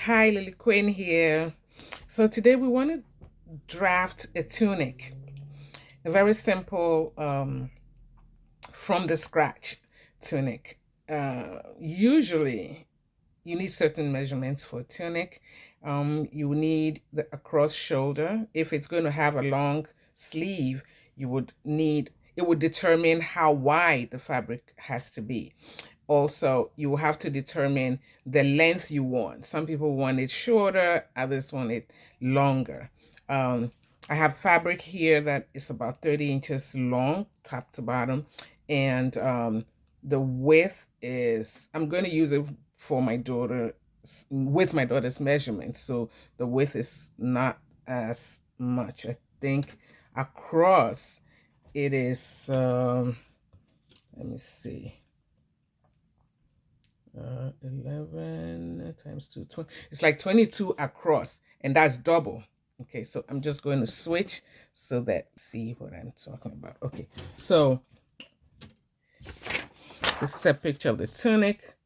Hi, Lily Quinn here. So today we want to draft a tunic, a very simple from the scratch tunic. Usually, you need certain measurements for a tunic. You need the across shoulder. If it's going to have a long sleeve, you would need it would determine how wide the fabric has to be. Also, you will have to determine the length you want. Some people want it shorter, others want it longer. Um, I have fabric here that is about 30 inches long, top to bottom, and the width is, I'm going to use it for my daughter with my daughter's measurements. So the width is not as much. I think across it is, let me see. 11 times 2, 20. It's like 22 across, and that's double. Okay, so I'm just going to switch so that see what I'm talking about. Okay, so this is a picture of the tunic.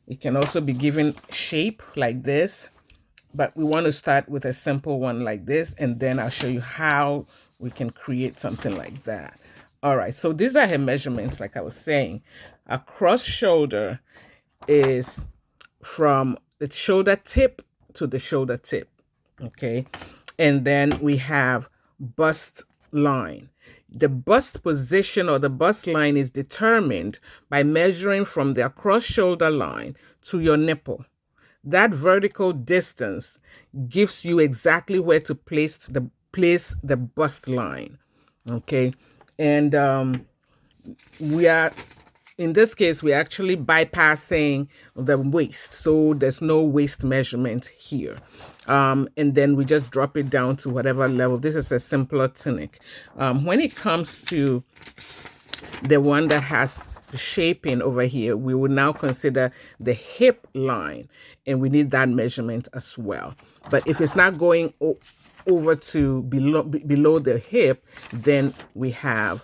It can also be given shape like this, but we want to start with a simple one like this, and then I'll show you how we can create something like that. All right, so these are her measurements, like I was saying. Across shoulder is from the shoulder tip to the shoulder tip, okay? And then we have bust line. The bust position or the bust line is determined by measuring from the across shoulder line to your nipple. That vertical distance gives you exactly where to place the bust line, okay? And we are, in this case, we're actually bypassing the waist, so there's no waist measurement here. And then we just drop it down to whatever level. This is a simpler tunic. When it comes to the one that has shaping over here, we will now consider the hip line, and we need that measurement as well. But if it's not going over to below the hip, then we have,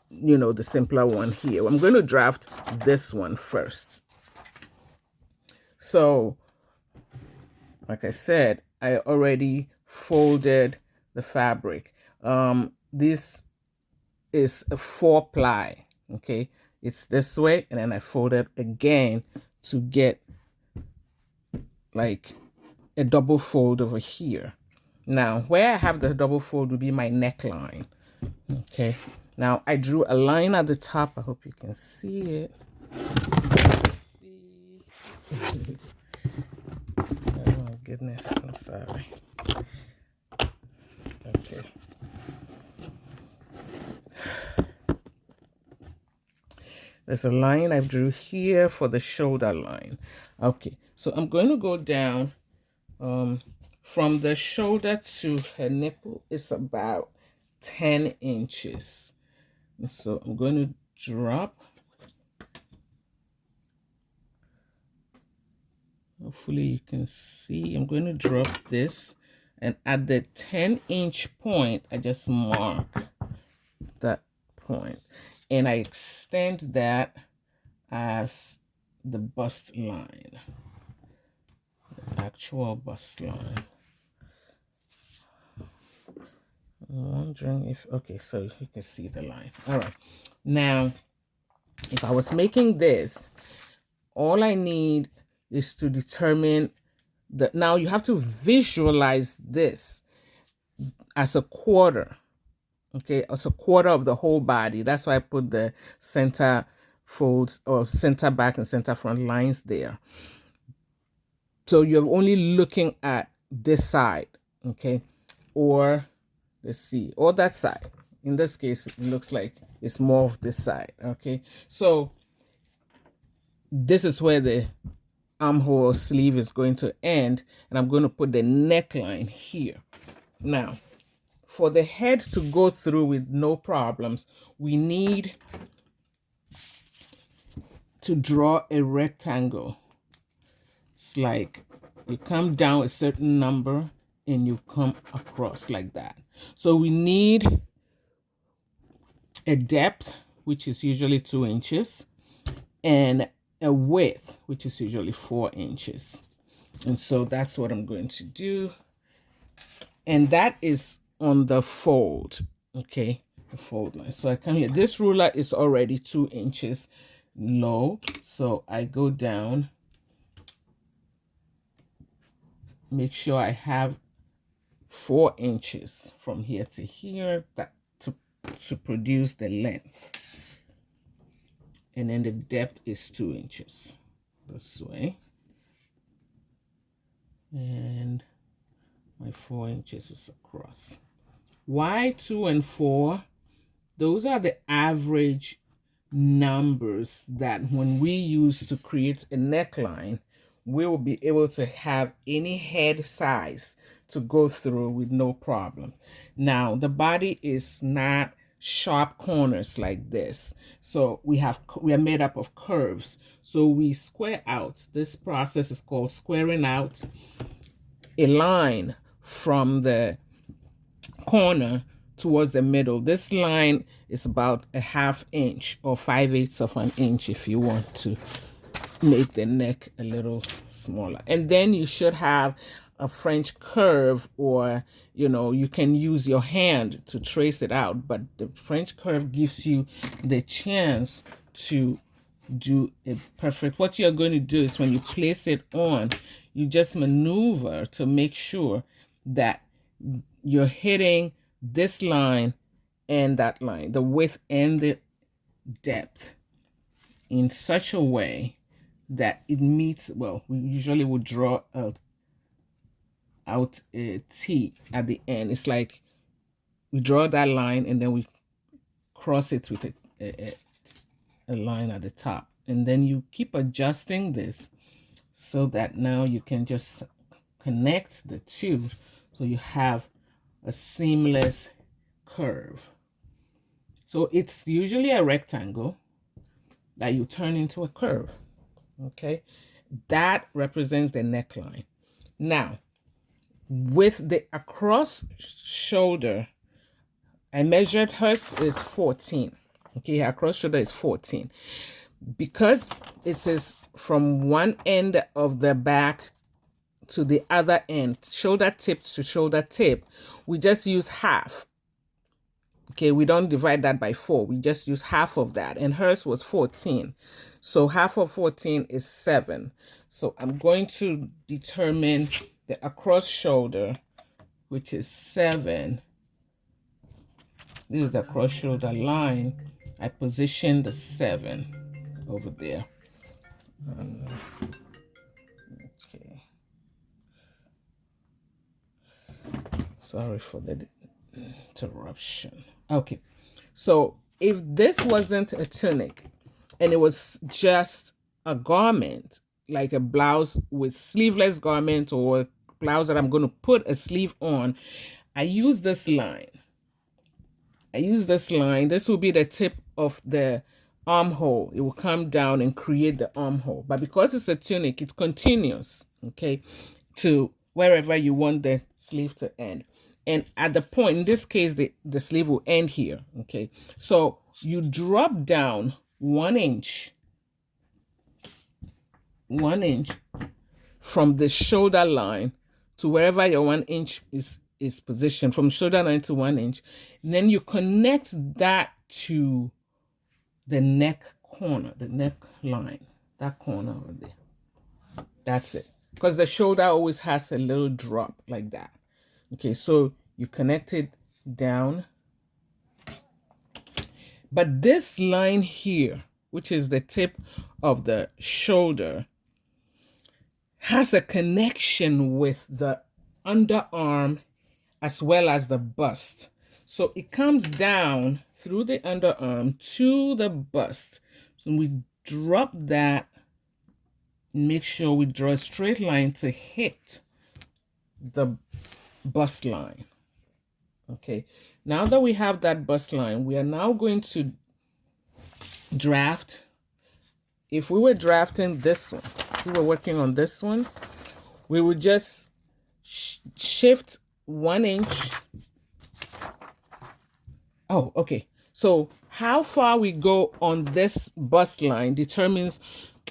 you know, the simpler one here. I'm going to draft this one first. So, like I said, I already folded the fabric. This is a 4-ply, okay? It's this way, and then I fold it again to get like a double fold over here. Now, where I have the double fold will be my neckline, okay? Now, I drew a line at the top. I hope you can see it. See. Oh, my goodness. I'm sorry. Okay. There's a line I drew here for the shoulder line. Okay, so I'm going to go down from the shoulder to her nipple. It's about 10 inches. And so I'm going to drop. Hopefully you can see. I'm going to drop this. And at the 10-inch point, I just mark that point. And I extend that as the bust line, the actual bust line. I'm wondering if, okay, so you can see the line. All right. Now, if I was making this, all I need is to determine that. Now you have to visualize this as a quarter. Okay, it's a quarter of the whole body. That's why I put the center folds or center back and center front lines there. So you're only looking at this side, okay? Or let's see, or that side. In this case, it looks like it's more of this side, okay? So this is where the armhole or sleeve is going to end, and I'm going to put the neckline here. Now, for the head to go through with no problems, we need to draw a rectangle. It's like you come down a certain number and you come across like that. So we need a depth, which is usually 2 inches, and a width, which is usually 4 inches. And so that's what I'm going to do. And that is on the fold, okay? The fold line. So I come here. This ruler is already 2 inches low. So I go down, make sure I have 4 inches from here to here to produce the length. And then the depth is 2 inches this way. And my 4 inches is across. Why 2 and 4? Those are the average numbers that when we use to create a neckline, we will be able to have any head size to go through with no problem. Now, the body is not sharp corners like this. So we are made up of curves. So we square out. This process is called squaring out a line from the corner towards the middle. This line is about a 1/2 inch or 5/8 of an inch if you want to make the neck a little smaller. And then you should have a French curve, or you can use your hand to trace it out, but the French curve gives you the chance to do it perfect. What you're going to do is when you place it on, you just maneuver to make sure that you're hitting this line and that line, the width and the depth, in such a way that it meets. Well, we usually would draw out a T at the end. It's like we draw that line and then we cross it with a line at the top. And then you keep adjusting this so that now you can just connect the two so you have a seamless curve. So it's usually a rectangle that you turn into a curve. Okay, that represents the neckline. Now, with the across shoulder, I measured hers is 14. Okay, her across shoulder is 14. Because it says from one end of the back to the other end, shoulder tip to shoulder tip, we just use half. Okay, we don't divide that by 4. We just use half of that. And hers was 14. So half of 14 is 7. So I'm going to determine the across shoulder, which is 7. This is the across shoulder line. I position the 7 over there. Okay. Sorry for the interruption. Okay, so if this wasn't a tunic and it was just a garment, like a blouse with sleeveless garment or a blouse that I'm going to put a sleeve on, I use this line. This will be the tip of the armhole. It will come down and create the armhole. But because it's a tunic, it continues, okay, to wherever you want the sleeve to end. And at the point, in this case, the sleeve will end here, okay? So you drop down 1 inch, 1 inch from the shoulder line to wherever your 1 inch is positioned, from shoulder line to 1 inch. And then you connect that to the neck corner, the neck line, that corner over there. That's it. Because the shoulder always has a little drop like that. Okay, so you connect it down. But this line here, which is the tip of the shoulder, has a connection with the underarm as well as the bust. So it comes down through the underarm to the bust. So we drop that, make sure we draw a straight line to hit the bust line. Okay, now that we have that bust line, we are now going to draft. If we were drafting this one, we were working on this one, we would just shift 1 inch. Oh, okay. So how far we go on this bust line determines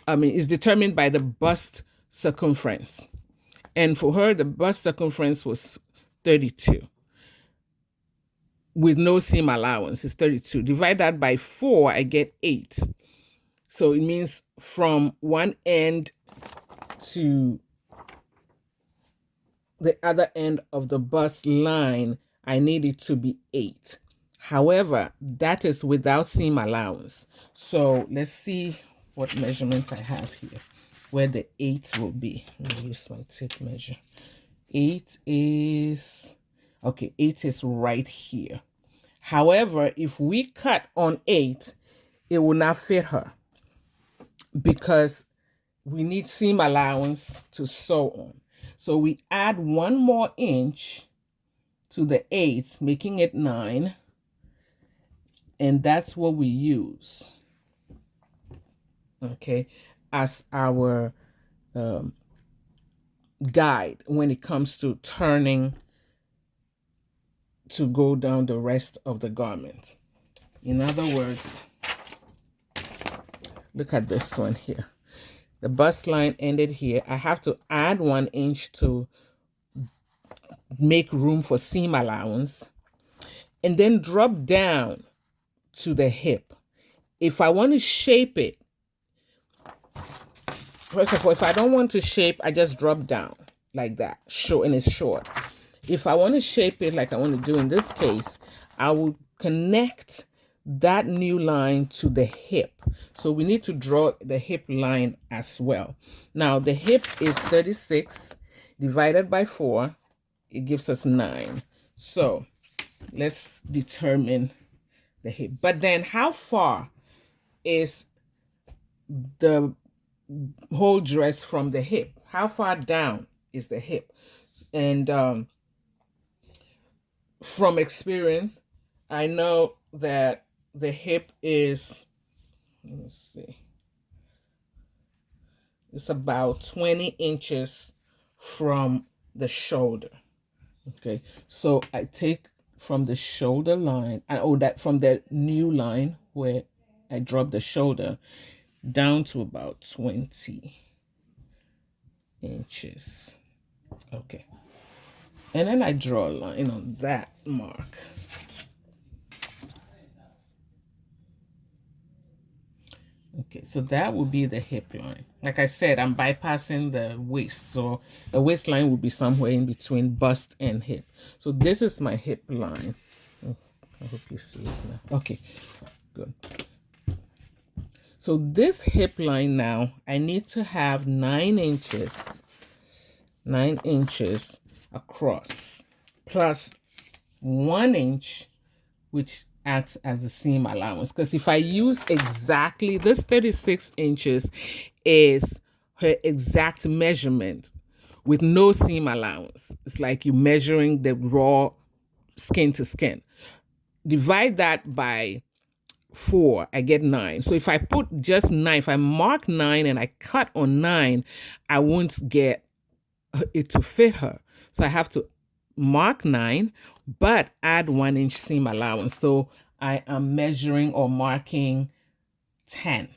is determined by the bust circumference. And for her, the bust circumference was 32. With no seam allowance, it's 32. Divide that by 4, I get 8. So it means from one end to the other end of the bust line, I need it to be 8. However, that is without seam allowance. So let's see what measurement I have here, where the 8 will be. Let me use my tape measure. 8 is, okay, 8 is right here. However, if we cut on 8, it will not fit her because we need seam allowance to sew on. So we add 1 more inch to the 8, making it 9. And that's what we use, okay, as our guide when it comes to turning to go down the rest of the garment. In other words, look at this one here. The bust line ended here. I have to add 1 inch to make room for seam allowance and then drop down to the hip. If I want to shape it, first of all, if I don't want to shape, I just drop down like that, short, and it's short. If I want to shape it like I want to do in this case, I will connect that new line to the hip. So we need to draw the hip line as well. Now the hip is 36 divided by 4. It gives us 9. So let's determine the hip. But then how far is the whole dress from the hip? How far down is the hip? And from experience, I know that the hip is, let me see, it's about 20 inches from the shoulder. Okay, so I take from the shoulder line, that from the new line where I drop the shoulder down to about 20 inches. Okay, and then I draw a line on that mark. Okay, so that would be the hip line. Like I said, I'm bypassing the waist, so the waistline would be somewhere in between bust and hip. So this is my hip line. Oh, I hope you see it now. Okay, good. So this hip line now, I need to have 9 inches across, plus 1 inch, which acts as a seam allowance. Because if I use exactly this 36 inches is her exact measurement with no seam allowance. It's like you measuring the raw skin to skin. Divide that by 4, I get 9. So if I put just 9, if I mark 9 and I cut on 9, I won't get it to fit her. So I have to mark 9, but add 1 inch seam allowance. So I am measuring or marking 10.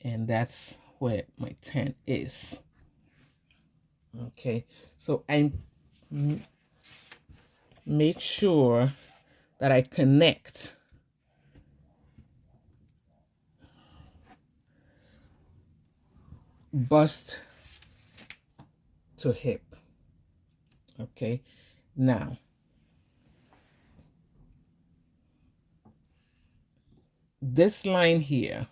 And that's where my 10 is. Okay, so I make sure that I connect bust to hip. Okay, now this line here,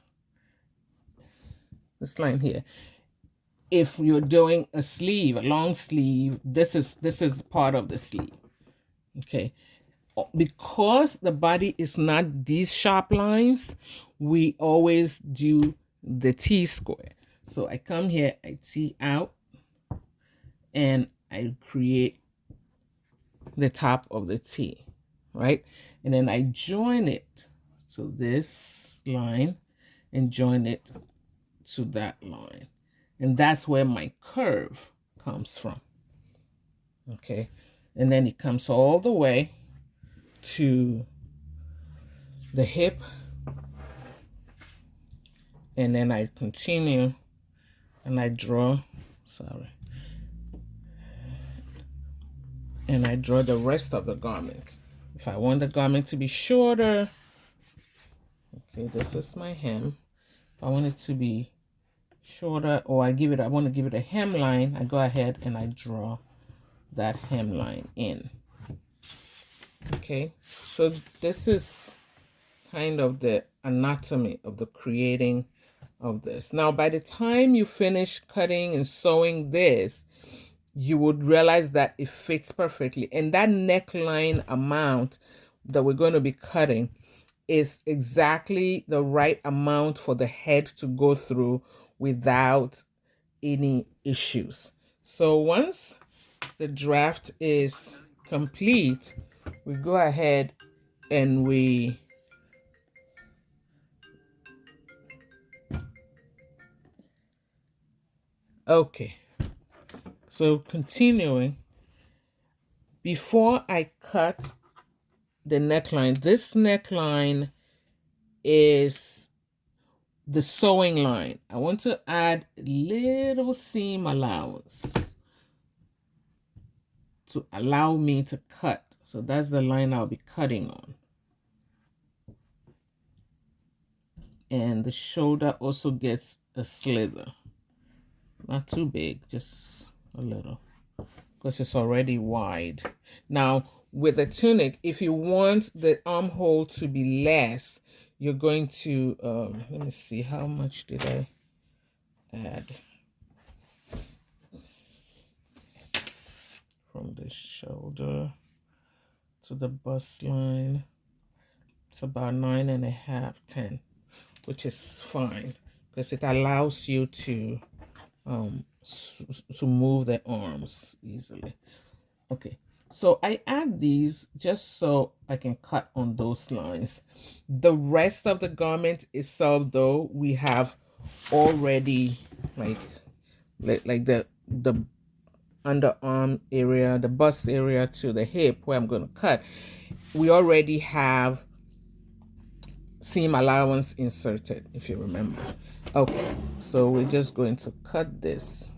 if you're doing a sleeve, a long sleeve, this is part of the sleeve. Okay, because the body is not these sharp lines, we always do the T-square. So I come here, I T out, and I create the top of the T, right? And then I join it to this line and join it to that line. And that's where my curve comes from. Okay, and then it comes all the way to the hip, And then I continue and I draw, and I draw the rest of the garment. If I want the garment to be shorter, okay, this is my hem. If I want it to be shorter, or I want to give it a hemline, I go ahead and I draw that hemline in. Okay, so this is kind of the anatomy of the creating of this. Now, by the time you finish cutting and sewing this, you would realize that it fits perfectly. And that neckline amount that we're going to be cutting is exactly the right amount for the head to go through without any issues. So once the draft is complete, we go ahead and okay. So continuing, before I cut the neckline, this neckline is the sewing line. I want to add a little seam allowance to allow me to cut. So that's the line I'll be cutting on. And the shoulder also gets a slither. Not too big, just a little, because it's already wide. Now, with a tunic, if you want the armhole to be less, you're going to, let me see, how much did I add from the shoulder to the bust line? It's about 9.5, 10, which is fine because it allows you to move the arms easily. Okay, so I add these just so I can cut on those lines. The rest of the garment itself, though, we have already like the underarm area, the bust area to the hip where I'm going to cut. We already have seam allowance inserted, if you remember. Okay, so we're just going to cut this.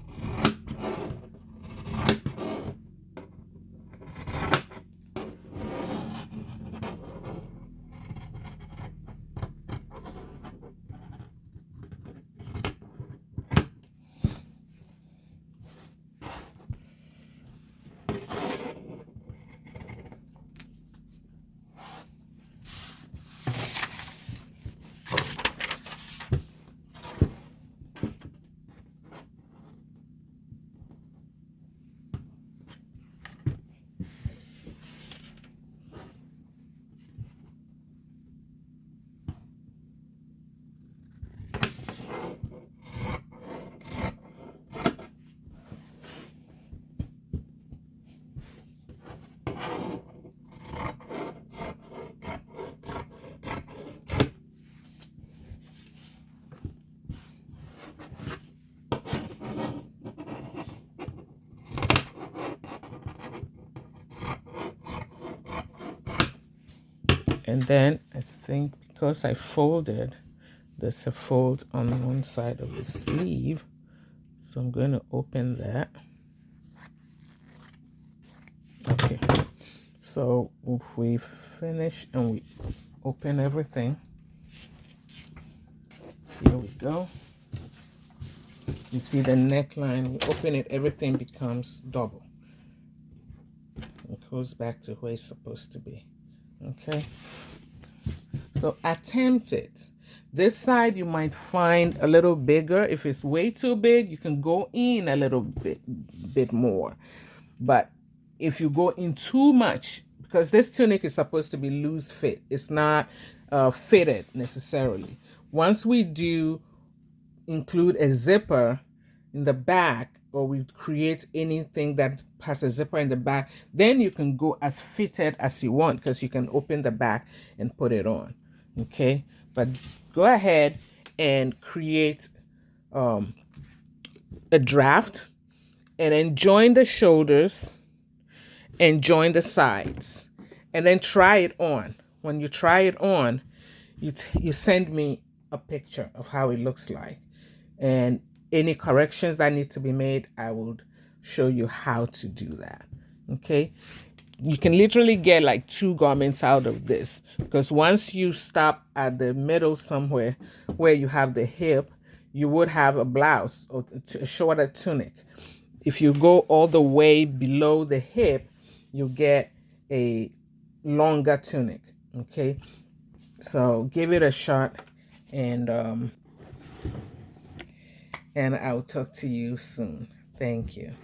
And then I think because I folded, there's a fold on one side of the sleeve. So I'm going to open that. Okay. So if we finish and we open everything, here we go. You see the neckline, we open it, everything becomes double. It goes back to where it's supposed to be. Okay. So attempt it. This side you might find a little bigger. If it's way too big, you can go in a little bit more. But if you go in too much, because this tunic is supposed to be loose fit, it's not fitted necessarily. Once we do include a zipper in the back, or we create anything that has a zipper in the back, then you can go as fitted as you want, because you can open the back and put it on. Okay, but go ahead and create a draft, and then join the shoulders and join the sides, and then try it on. When you try it on, you send me a picture of how it looks like. And any corrections that need to be made, I would show you how to do that. Okay. You can literally get like 2 garments out of this, because once you stop at the middle somewhere where you have the hip, you would have a blouse or a shorter tunic. If you go all the way below the hip, you get a longer tunic. Okay, so give it a shot, and I'll talk to you soon. Thank you.